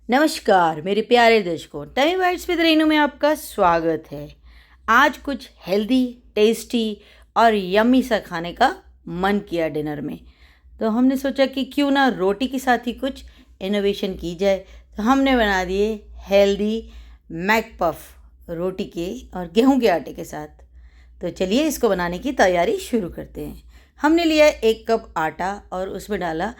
नमस्कार मेरे प्यारे दर्शकों, टमी बाइट्स विद रेनू में आपका स्वागत है। आज कुछ हेल्दी, टेस्टी और यम्मी सा खाने का मन किया डिनर में, तो हमने सोचा कि क्यों ना रोटी के साथ ही कुछ इनोवेशन की जाए। तो हमने बना दिए हेल्दी मैक पफ रोटी के और गेहूं के आटे के साथ। तो चलिए इसको बनाने की तैयारी शुरू करते हैं। हमने लिया 1 कप आटा और उसमें डाला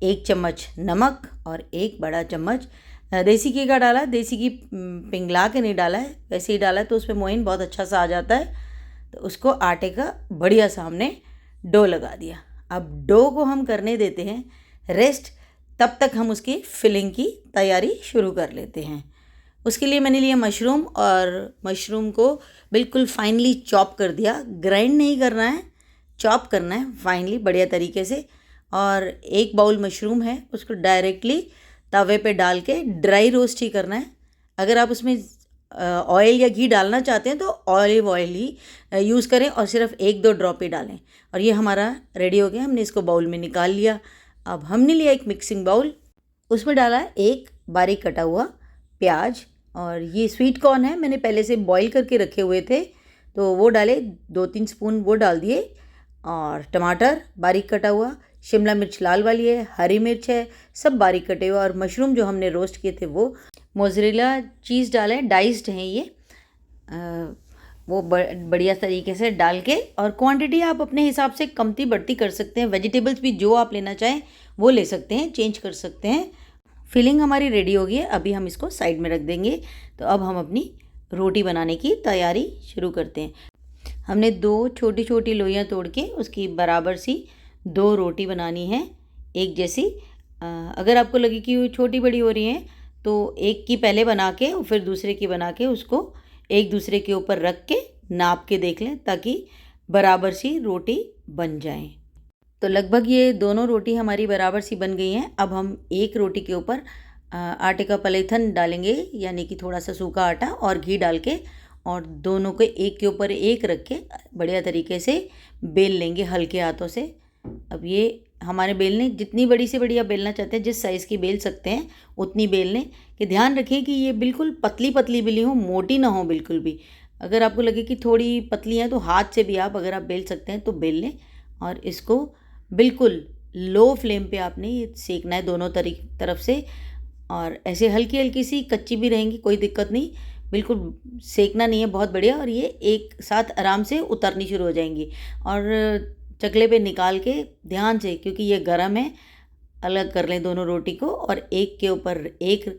1 चम्मच नमक और 1 बड़ा चम्मच देसी घी का डाला। देसी घी पिघला के नहीं डाला है, वैसे ही डाला तो उसमें मोइन बहुत अच्छा सा आ जाता है। तो उसको आटे का बढ़िया सा हमने डो लगा दिया। अब डो को हम करने देते हैं रेस्ट, तब तक हम उसकी फिलिंग की तैयारी शुरू कर लेते हैं। उसके लिए मैंने लिया मशरूम और मशरूम को बिल्कुल फाइनली चॉप कर दिया। ग्राइंड नहीं करना है, चॉप करना है फाइनली बढ़िया तरीके से। और 1 बाउल मशरूम है, उसको डायरेक्टली तवे पे डाल के ड्राई रोस्ट ही करना है। अगर आप उसमें ऑयल या घी डालना चाहते हैं तो ऑलिव ऑयल ही यूज़ करें और सिर्फ 1-2 ड्रॉप ही डालें। और ये हमारा रेडी हो गया, हमने इसको बाउल में निकाल लिया। अब हमने लिया एक मिक्सिंग बाउल, उसमें डाला 1 बारीक कटा हुआ प्याज। और ये स्वीट कॉर्न है, मैंने पहले से बॉईल करके रखे हुए थे तो वो डाले, 2-3 स्पून वो डाल दिए। और टमाटर बारीक कटा हुआ, शिमला मिर्च लाल वाली है, हरी मिर्च है, सब बारीक कटे हुए। और मशरूम जो हमने रोस्ट किए थे वो, मोज़रेला चीज़ डाला है, डाइस्ड हैं ये। वो बढ़िया तरीके से डाल के, और क्वांटिटी आप अपने हिसाब से कमती बढ़ती कर सकते हैं। वेजिटेबल्स भी जो आप लेना चाहें वो ले सकते हैं, चेंज कर सकते हैं। फिलिंग हमारी रेडी हो गई है, अभी हम इसको साइड में रख देंगे। तो अब हम अपनी रोटी बनाने की तैयारी शुरू करते हैं। हमने 2 छोटी छोटी लोइयाँ तोड़ के उसकी बराबर सी 2 रोटी बनानी है, एक जैसी। अगर आपको लगे कि वो छोटी बड़ी हो रही हैं तो एक की पहले बना के और फिर दूसरे की बना के उसको एक दूसरे के ऊपर रख के नाप के देख लें, ताकि बराबर सी रोटी बन जाए। तो लगभग ये दोनों रोटी हमारी बराबर सी बन गई हैं। अब हम एक रोटी के ऊपर आटे का पलेथन डालेंगे, यानी कि थोड़ा सा सूखा आटा और घी डाल के, और दोनों को एक के ऊपर एक रख के बढ़िया तरीके से बेल लेंगे हल्के हाथों से। अब ये हमारे बेलने, जितनी बड़ी से बड़ी आप बेलना चाहते हैं, जिस साइज़ की बेल सकते हैं उतनी बेल लें। कि ध्यान रखें कि ये बिल्कुल पतली पतली बेली हो, मोटी ना हो बिल्कुल भी। अगर आपको लगे कि थोड़ी पतली है तो हाथ से भी आप, अगर आप बेल सकते हैं तो बेल लें। और इसको बिल्कुल लो फ्लेम पे आपने ये सेकना है दोनों तरफ से। और ऐसे हल्की हल्की सी कच्ची भी रहेंगी, कोई दिक्कत नहीं, बिल्कुल सेकना नहीं है बहुत बढ़िया। और ये एक साथ आराम से उतरनी शुरू हो जाएंगी। और चकले पे निकाल के ध्यान से, क्योंकि ये गर्म है, अलग कर लें दोनों रोटी को और एक के ऊपर एक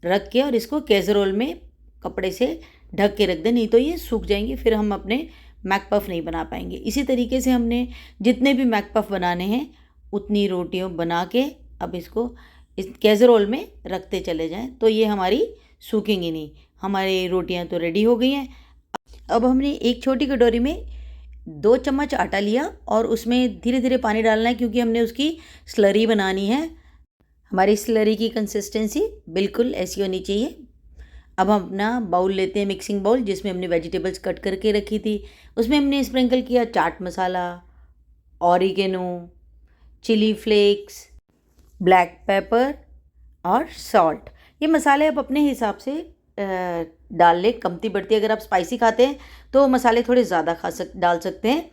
रख के, और इसको कैसरोल में कपड़े से ढक के रख दें, नहीं तो ये सूख जाएंगे, फिर हम अपने मैक पफ नहीं बना पाएंगे। इसी तरीके से हमने जितने भी मैक पफ बनाने हैं उतनी रोटियां बना के अब इसको इस कैसरोल में रखते चले जाएं, तो ये हमारी सूखेंगी नहीं। हमारी रोटियां तो रेडी हो गई हैं। अब हमने एक छोटी कटोरी में 2 चम्मच आटा लिया और उसमें धीरे धीरे पानी डालना है, क्योंकि हमने उसकी स्लरी बनानी है। हमारी स्लरी की कंसिस्टेंसी बिल्कुल ऐसी होनी चाहिए। अब हम अपना बाउल लेते हैं, मिक्सिंग बाउल, जिसमें हमने वेजिटेबल्स कट करके रखी थी। उसमें हमने स्प्रिंकल किया chaat masala, oregano, chilli flakes, black pepper और सॉल्ट। ये मसाले आप अपने हिसाब से डाल लें, कमती बढ़ती। अगर आप स्पाइसी खाते हैं तो मसाले थोड़े ज़्यादा डाल सकते हैं।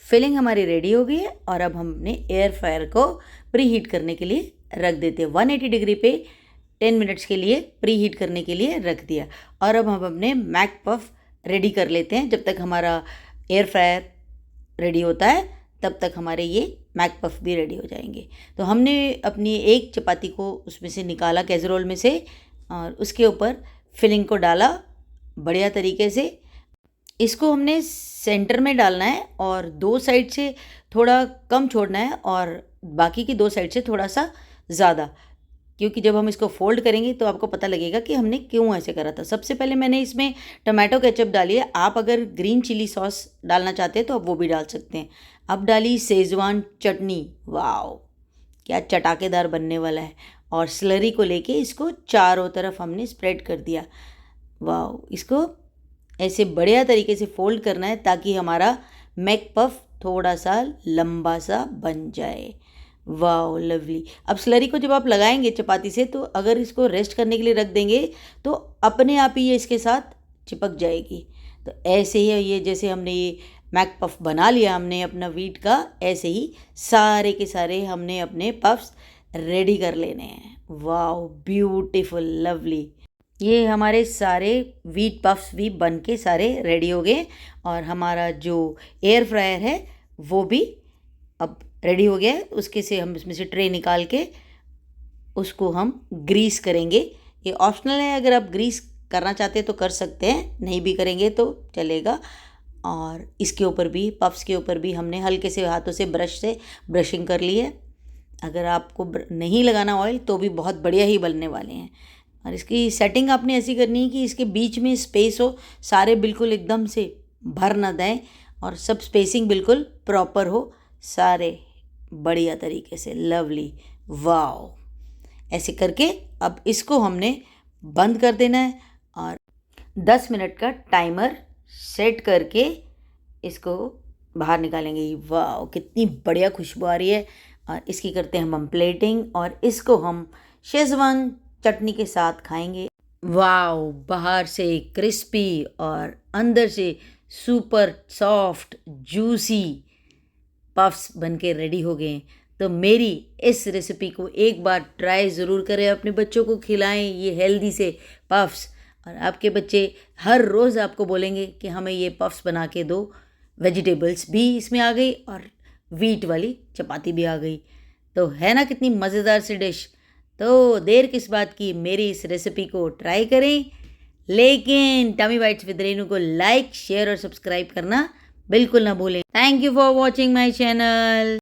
फिलिंग हमारी रेडी हो गई है और अब हम अपने एयर फ्रायर को प्री हीट करने के लिए रख देते हैं। 180 डिग्री पे 10 मिनट्स के लिए प्री हीट करने के लिए रख दिया। और अब हम अपने मैक पफ रेडी कर लेते हैं। जब तक हमारा एयर फ्रायर रेडी होता है तब तक हमारे ये मैक पफ भी रेडी हो जाएंगे। तो हमने अपनी एक चपाती को उसमें से निकाला कैसरोल में से, और उसके ऊपर फिलिंग को डाला बढ़िया तरीके से। इसको हमने सेंटर में डालना है और 2 साइड से थोड़ा कम छोड़ना है और बाकी की 2 साइड से थोड़ा सा ज़्यादा, क्योंकि जब हम इसको फोल्ड करेंगे तो आपको पता लगेगा कि हमने क्यों ऐसे करा था। सबसे पहले मैंने इसमें टमाटो केचप डाली है। आप अगर ग्रीन चिली सॉस डालना चाहते हैं तो आप वो भी डाल सकते हैं। अब डाली शेजवान चटनी, वाओ क्या चटाकेदार बनने वाला है। और स्लरी को लेके इसको चारों तरफ हमने स्प्रेड कर दिया। वाओ, इसको ऐसे बढ़िया तरीके से फोल्ड करना है ताकि हमारा मैक पफ थोड़ा सा लंबा सा बन जाए। Wow lovely. अब स्लरी को जब आप लगाएंगे चपाती से, तो अगर इसको रेस्ट करने के लिए रख देंगे तो अपने आप ही ये इसके साथ चिपक जाएगी। तो ऐसे ही ये जैसे हमने ये मैक पफ बना लिया हमने अपना व्हीट का, ऐसे ही सारे के सारे हमने अपने पफ्स रेडी कर लेने हैं। Wow beautiful lovely. ये हमारे सारे व्हीट पफ्स भी बन के सारे रेडी हो गए और हमारा जो एयर फ्रायर है वो भी अब रेडी हो गया है। उसके से हम इसमें से ट्रे निकाल के उसको हम ग्रीस करेंगे। ये ऑप्शनल है, अगर आप ग्रीस करना चाहते हैं तो कर सकते हैं, नहीं भी करेंगे तो चलेगा। और इसके ऊपर भी, पफ्स के ऊपर भी हमने हल्के से हाथों से ब्रश से ब्रशिंग कर ली है। अगर आपको नहीं लगाना ऑयल तो भी बहुत बढ़िया ही बनने वाले हैं। और इसकी सेटिंग आपने ऐसी करनी है कि इसके बीच में स्पेस हो, सारे बिल्कुल एकदम से भर ना दें और सब स्पेसिंग बिल्कुल प्रॉपर हो, सारे बढ़िया तरीके से लवली। वाओ, ऐसे करके अब इसको हमने बंद कर देना है और 10 मिनट का टाइमर सेट करके इसको बाहर निकालेंगे। वाओ कितनी बढ़िया खुशबू आ रही है। और इसकी करते हैं हम प्लेटिंग और इसको हम शेजवान चटनी के साथ खाएंगे। वाओ, बाहर से क्रिस्पी और अंदर से सुपर सॉफ्ट जूसी पफ्स बन के रेडी हो गए। तो मेरी इस रेसिपी को एक बार ट्राई ज़रूर करें, अपने बच्चों को खिलाएं ये हेल्दी से पफ्स। और आपके बच्चे हर रोज़ आपको बोलेंगे कि हमें ये पफ्स बना के दो। वेजिटेबल्स भी इसमें आ गई और व्हीट वाली चपाती भी आ गई। तो है ना कितनी मज़ेदार सी डिश। तो देर किस बात की, मेरी इस रेसिपी को ट्राई करें। लेकिन टमी बाइट्स विद रेनू को लाइक, शेयर और सब्सक्राइब करना बिल्कुल ना भूलें। Thank you for watching my channel.